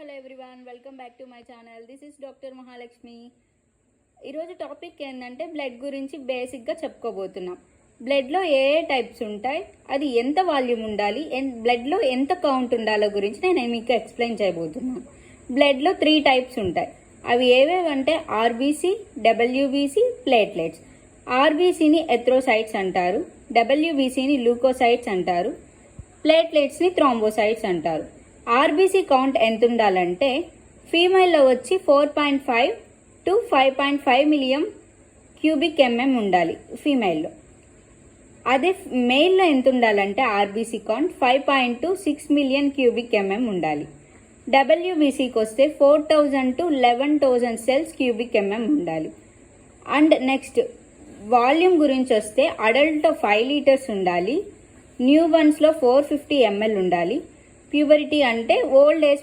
Hello everyone, welcome back to my channel. This is doctor Mahalakshmi. ఈరోజు topic ఏంటంటే blood గురించి బేసిక్గా చెప్పుకోబోతున్నాం. బ్లడ్లో ఏ టైప్స్ ఉంటాయి, అది ఎంత వాల్యూమ్ ఉండాలి, బ్లడ్లో ఎంత కౌంట్ ఉండాలో గురించి నేను మీకు ఎక్స్ప్లెయిన్ చేయబోతున్నాను. బ్లడ్లో 3 టైప్స్ ఉంటాయి. అవి ఏవేవంటే ఆర్బీసీ, డబ్ల్యూబీసీ, ప్లేట్లెట్స్. ఆర్బీసీని ఎథ్రోసైట్స్ అంటారు, డబ్ల్యూబీసీని లూకోసైట్స్ అంటారు, ప్లేట్లెట్స్ని థ్రాంబోసైట్స్ అంటారు. ఆర్బీసీ కౌంట్ ఎంత ఉండాలంటే ఫీమేల్లో వచ్చి 4.5 to 5.5 మిలియన్ క్యూబిక్ ఎంఎం ఉండాలి ఫీమేల్లో. అదే మెయిల్లో ఎంత ఉండాలంటే RBC count 5.26 million cubic MM ఉండాలి. డబ్ల్యూబీసీకి వస్తే 4,000 to 11,000 సెల్స్ క్యూబిక్ ఎంఎం ఉండాలి. అండ్ నెక్స్ట్ వాల్యూమ్ గురించి వస్తే అడల్ట్లో 5 లీటర్స్ ఉండాలి, న్యూ బర్న్స్లో 450 ml ఉండాలి. ప్యూబరిటీ అంటే ఓల్డ్ ఏజ్